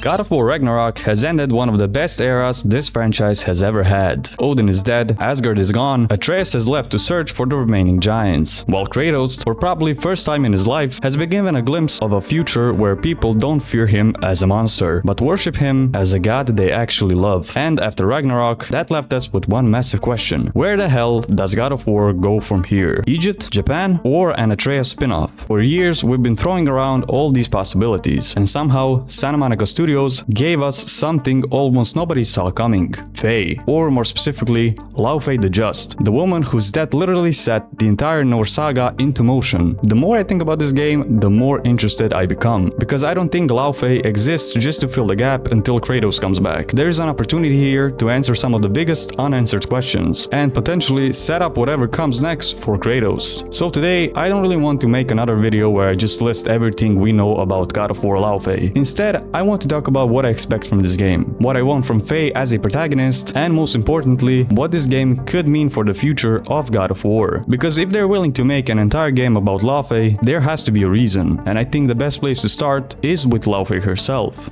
God of War Ragnarok has ended one of the best eras this franchise has ever had. Odin is dead, Asgard is gone, Atreus is left to search for the remaining giants, while Kratos, for probably first time in his life, has been given a glimpse of a future where people don't fear him as a monster, but worship him as a god they actually love. And after Ragnarok, that left us with one massive question. Where the hell does God of War go from here? Egypt, Japan, or an Atreus spin-off? For years, we've been throwing around all these possibilities, and somehow Santa Monica Studios gave us something almost nobody saw coming. Faye, or more specifically, Laufey the Just, the woman whose death literally set the entire Norse saga into motion. The more I think about this game, the more interested I become, because I don't think Laufey exists just to fill the gap until Kratos comes back. There is an opportunity here to answer some of the biggest unanswered questions, and potentially set up whatever comes next for Kratos. So today, I don't really want to make another video where I just list everything we know about God of War Laufey. Instead, I want to talk about what I expect from this game, what I want from Faye as a protagonist, and most importantly, what this game could mean for the future of God of War. Because if they're willing to make an entire game about Laufey, there has to be a reason, and I think the best place to start is with Laufey herself.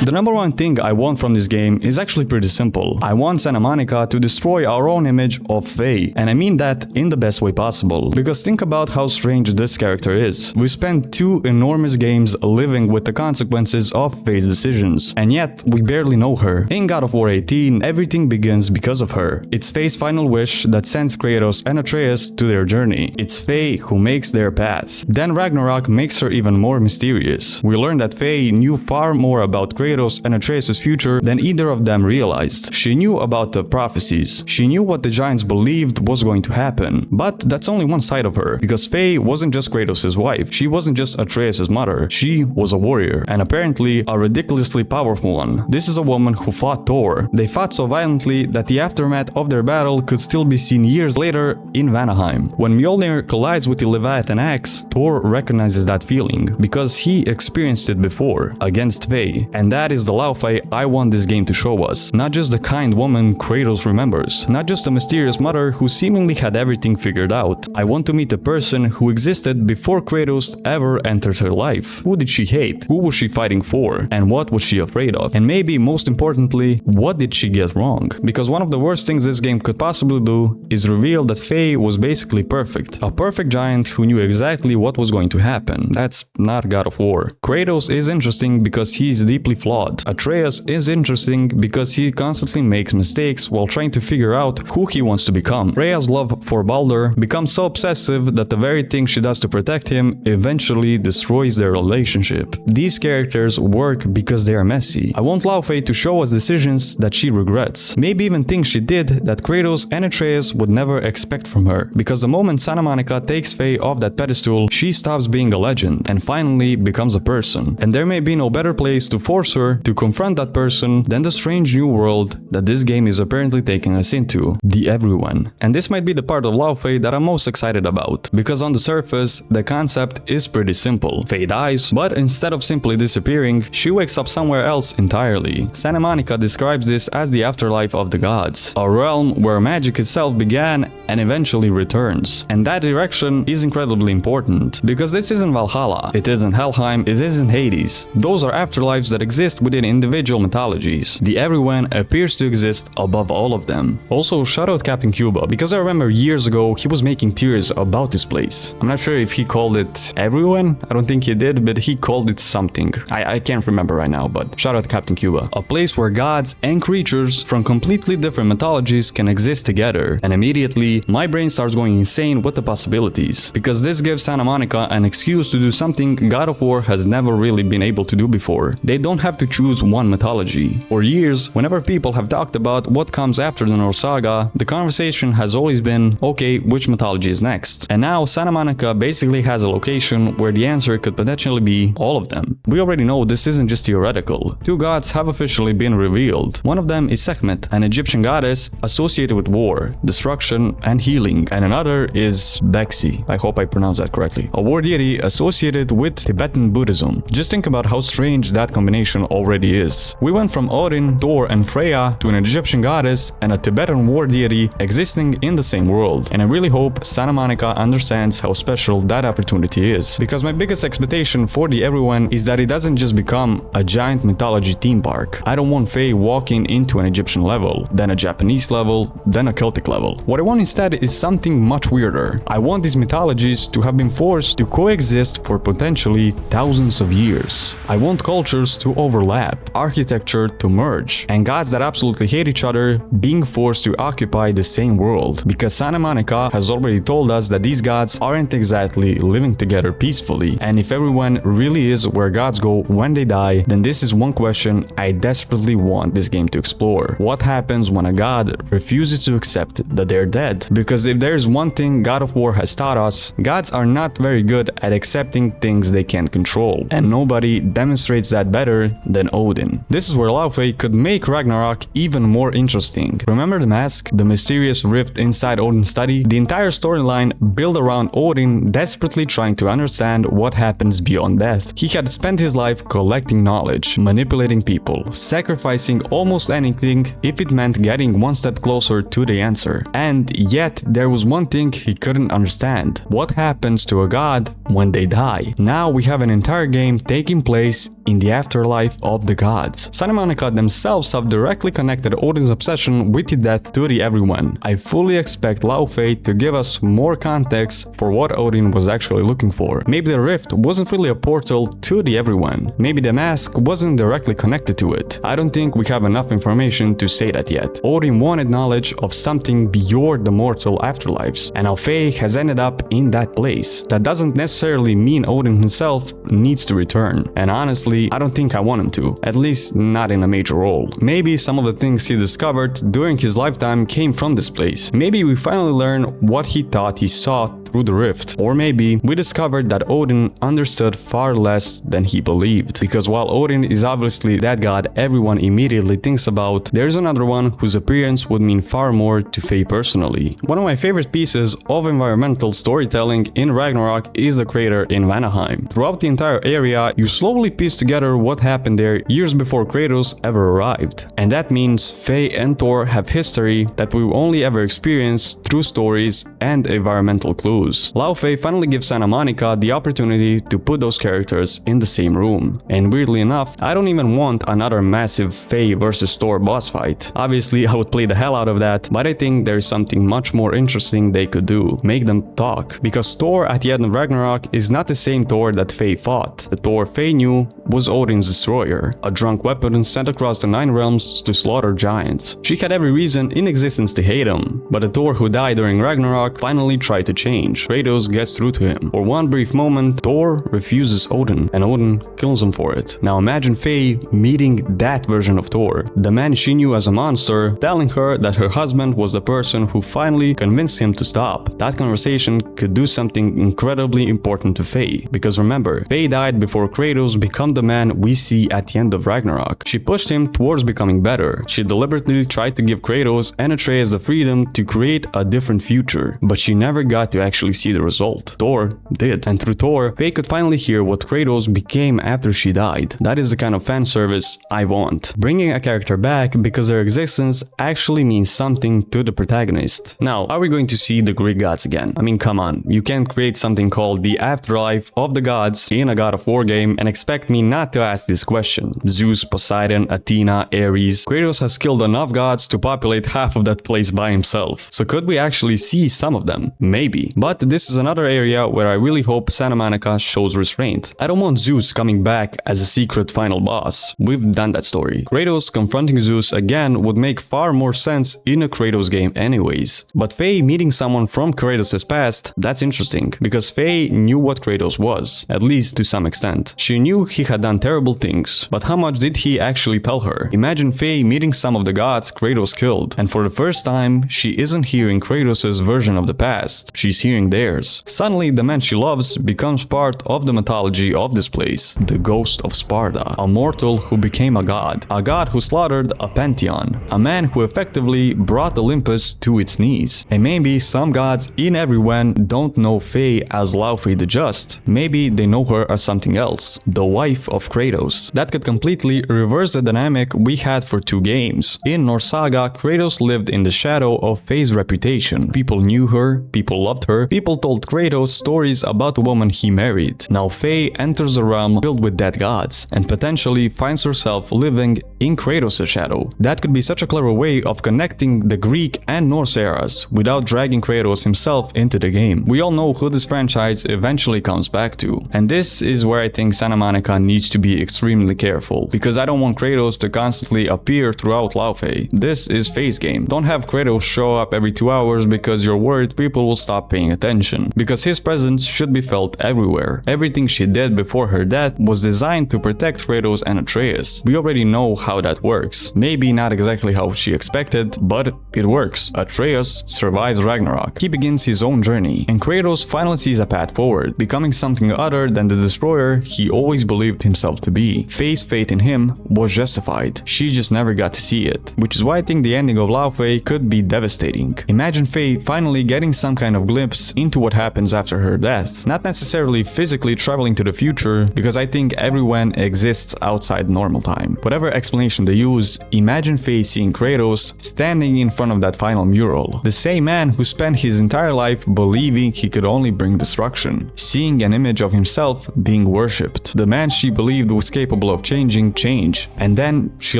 The number one thing I want from this game is actually pretty simple. I want Santa Monica to destroy our own image of Faye, and I mean that in the best way possible. Because think about how strange this character is. We spent 2 enormous games living with the consequences of Faye's decisions, and yet we barely know her. In God of War 18, everything begins because of her. It's Faye's final wish that sends Kratos and Atreus to their journey. It's Faye who makes their path. Then Ragnarok makes her even more mysterious. We learn that Faye knew far more about Kratos and Atreus' future than either of them realized. She knew about the prophecies. She knew what the giants believed was going to happen. But that's only one side of her, because Faye wasn't just Kratos' wife. She wasn't just Atreus' mother. She was a warrior, and apparently a ridiculously powerful one. This is a woman who fought Thor. They fought so violently that the aftermath of their battle could still be seen years later in Vanaheim. When Mjolnir collides with the Leviathan axe, Thor recognizes that feeling, because he experienced it before, against Faye. And that is the Laufey I want this game to show us. Not just the kind woman Kratos remembers. Not just a mysterious mother who seemingly had everything figured out. I want to meet a person who existed before Kratos ever entered her life. Who did she hate? Who was she fighting for? And what was she afraid of? And maybe most importantly, what did she get wrong? Because one of the worst things this game could possibly do is reveal that Faye was basically perfect. A perfect giant who knew exactly what was going to happen. That's not God of War. Kratos is interesting because he's deeply flawed. Atreus is interesting because he constantly makes mistakes while trying to figure out who he wants to become. Freya's love for Baldur becomes so obsessive that the very thing she does to protect him eventually destroys their relationship. These characters work because they are messy. I want Laufey to show us decisions that she regrets. Maybe even things she did that Kratos and Atreus would never expect from her. Because the moment Santa Monica takes Faye off that pedestal, she stops being a legend and finally becomes a person. And there may be no better place to force her to confront that person than the strange new world that this game is apparently taking us into, the everyone. And this might be the part of Laufey that I'm most excited about, because on the surface, the concept is pretty simple. Faye dies, but instead of simply disappearing, she wakes up somewhere else entirely. Santa Monica describes this as the afterlife of the gods, a realm where magic itself began and eventually returns. And that direction is incredibly important, because this isn't Valhalla, it isn't Helheim, it isn't Hades. Those are afterlives that exist within individual mythologies. The everyone appears to exist above all of them. Also, shout out Captain Cuba, because I remember years ago he was making theories about this place. I'm not sure if he called it everyone, I don't think he did, but he called it something. I can't remember right now, but shout out Captain Cuba. A place where gods and creatures from completely different mythologies can exist together. And immediately, my brain starts going insane with the possibilities, because this gives Santa Monica an excuse to do something God of War has never really been able to do before. They don't have to choose one mythology. For years, whenever people have talked about what comes after the Norse saga, the conversation has always been, okay, which mythology is next? And now Santa Monica basically has a location where the answer could potentially be all of them. We already know this isn't just theoretical. 2 gods have officially been revealed. One of them is Sekhmet, an Egyptian goddess associated with war, destruction, and healing, and another is Bexi, I hope I pronounced that correctly, a war deity associated with Tibetan Buddhism. Just think about how strange that combination already is. We went from Odin, Thor, and Freya to an Egyptian goddess and a Tibetan war deity existing in the same world, and I really hope Santa Monica understands how special that opportunity is, because my biggest expectation for the everyone is that it doesn't just become a giant mythology theme park. I don't want Faye walking into an Egyptian level, then a Japanese level, then a Celtic level. What I want instead is something much weirder. I want these mythologies to have been forced to coexist for potentially thousands of years. I want cultures to overlap, architecture to merge, and gods that absolutely hate each other being forced to occupy the same world, because Santa Monica has already told us that these gods aren't exactly living together peacefully, and if everyone really is where gods go when they die, then this is one question I desperately want this game to explore. What happens when a god refuses to accept that they're dead? Because if there's one thing God of War has taught us, gods are not very good at accepting things they can't control, and nobody demonstrates that better than Odin. This is where Laufey could make Ragnarok even more interesting. Remember the mask? The mysterious rift inside Odin's study? The entire storyline built around Odin desperately trying to understand what happens beyond death. He had spent his life collecting knowledge, manipulating people, sacrificing almost anything if it meant getting one step closer to the answer. And yet, there was one thing he couldn't understand. What happens to a god when they die? Now we have an entire game taking place in the afterlife of the gods. Santa Monica themselves have directly connected Odin's obsession with the death to the everyone. I fully expect Laufey to give us more context for what Odin was actually looking for. Maybe the rift wasn't really a portal to the everyone. Maybe the mask wasn't directly connected to it. I don't think we have enough information to say that yet. Odin wanted knowledge of something beyond the mortal afterlives, and Laufey has ended up in that place. That doesn't necessarily mean Odin himself needs to return, and honestly, I don't think I want him to, at least not in a major role. Maybe some of the things he discovered during his lifetime came from this place. Maybe we finally learn what he thought he saw through the rift, or maybe we discovered that Odin understood far less than he believed, because while Odin is obviously that god everyone immediately thinks about, there's another one whose appearance would mean far more to Faye personally. One of my favorite pieces of environmental storytelling in Ragnarok is the crater in Vanaheim. Throughout the entire area, you slowly piece together what happened there years before Kratos ever arrived, and that means Faye and Thor have history that we will only ever experience through stories and environmental clues. Laufey finally gives Santa Monica the opportunity to put those characters in the same room. And weirdly enough, I don't even want another massive Faye versus Thor boss fight. Obviously, I would play the hell out of that, but I think there's something much more interesting they could do. Make them talk. Because Thor at the end of Ragnarok is not the same Thor that Faye fought. The Thor Faye knew was Odin's destroyer, a drunk weapon sent across the 9 realms to slaughter giants. She had every reason in existence to hate him, but the Thor who died during Ragnarok finally tried to change. Kratos gets through to him. For one brief moment, Thor refuses Odin, and Odin kills him for it. Now imagine Faye meeting that version of Thor, the man she knew as a monster, telling her that her husband was the person who finally convinced him to stop. That conversation could do something incredibly important to Faye, because remember, Faye died before Kratos became the man we see at the end of Ragnarok. She pushed him towards becoming better. She deliberately tried to give Kratos and Atreus the freedom to create a different future, but she never got to actually see the result. Thor did, and through Thor, Faye could finally hear what Kratos became after she died. That is the kind of fan service I want. Bringing a character back because their existence actually means something to the protagonist. Now, are we going to see the Greek gods again? I mean, come on, you can't create something called the afterlife of the gods in a God of War game and expect me not to ask this question. Zeus, Poseidon, Athena, Ares. Kratos has killed enough gods to populate half of that place by himself. So could we actually see some of them? Maybe. But this is another area where I really hope Santa Monica shows restraint. I don't want Zeus coming back as a secret final boss. We've done that story. Kratos confronting Zeus again would make far more sense in a Kratos game anyways. But Faye meeting someone from Kratos' past, that's interesting, because Faye knew what Kratos was, at least to some extent. She knew he had done terrible things, but how much did he actually tell her? Imagine Faye meeting some of the gods Kratos killed, and for the first time, she isn't hearing Kratos' version of the past. She's hearing continuing theirs. Suddenly, the man she loves becomes part of the mythology of this place, the ghost of Sparta, a mortal who became a god who slaughtered a pantheon, a man who effectively brought Olympus to its knees. And maybe some gods in everyone don't know Faye as Laufey the Just. Maybe they know her as something else, the wife of Kratos. That could completely reverse the dynamic we had for 2 games. In Norse Saga, Kratos lived in the shadow of Faye's reputation. People knew her, people loved her, people told Kratos stories about the woman he married. Now Faye enters a realm filled with dead gods and potentially finds herself living in Kratos' shadow. That could be such a clever way of connecting the Greek and Norse eras without dragging Kratos himself into the game. We all know who this franchise eventually comes back to, and this is where I think Santa Monica needs to be extremely careful, because I don't want Kratos to constantly appear throughout Laufey. This is Faye's game. Don't have Kratos show up every 2 hours because you're worried people will stop paying attention, because his presence should be felt everywhere. Everything she did before her death was designed to protect Kratos and Atreus. We already know how that works. Maybe not exactly how she expected, but it works. Atreus survives Ragnarok. He begins his own journey, and Kratos finally sees a path forward, becoming something other than the destroyer he always believed himself to be. Faye's faith in him was justified. She just never got to see it, which is why I think the ending of Laufey could be devastating. Imagine Faye finally getting some kind of glimpse into what happens after her death. Not necessarily physically traveling to the future, because I think everyone exists outside normal time. Whatever explanation they use, imagine Faye seeing Kratos standing in front of that final mural. The same man who spent his entire life believing he could only bring destruction. Seeing an image of himself being worshipped. The man she believed was capable of changing change. And then she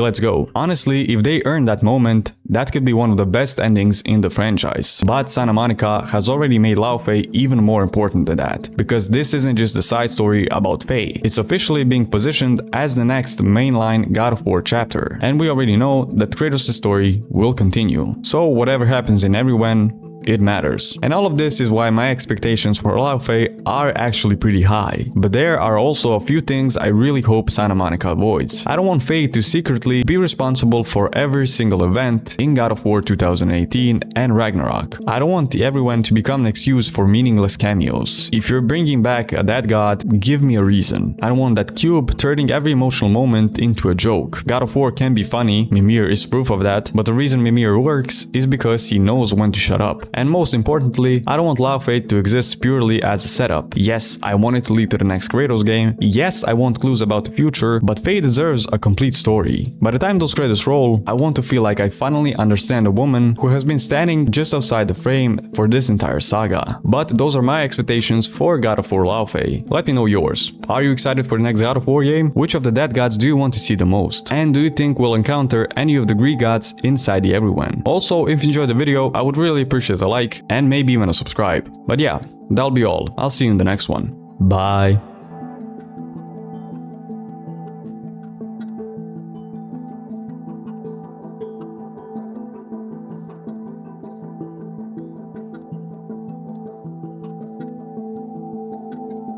lets go. Honestly, if they earn that moment, that could be one of the best endings in the franchise. But Santa Monica has already made Laufey even more important than that, because this isn't just a side story about Faye. It's officially being positioned as the next mainline God of War chapter, and we already know that Kratos' story will continue. So whatever happens in everyone, it matters. And all of this is why my expectations for Laufey are actually pretty high. But there are also a few things I really hope Santa Monica avoids. I don't want Faye to secretly be responsible for every single event in God of War 2018 and Ragnarok. I don't want everyone to become an excuse for meaningless cameos. If you're bringing back a dead god, give me a reason. I don't want that cube turning every emotional moment into a joke. God of War can be funny, Mimir is proof of that, but the reason Mimir works is because he knows when to shut up. And most importantly, I don't want Laufey to exist purely as a setup. Yes, I want it to lead to the next Kratos game. Yes, I want clues about the future, but Faye deserves a complete story. By the time those credits roll, I want to feel like I finally understand a woman who has been standing just outside the frame for this entire saga. But those are my expectations for God of War Laufey. Let me know yours. Are you excited for the next God of War game? Which of the dead gods do you want to see the most? And do you think we'll encounter any of the Greek gods inside the Everyone? Also, if you enjoyed the video, I would really appreciate a like and maybe even a subscribe. But yeah, that'll be all. I'll see you in the next one. Bye.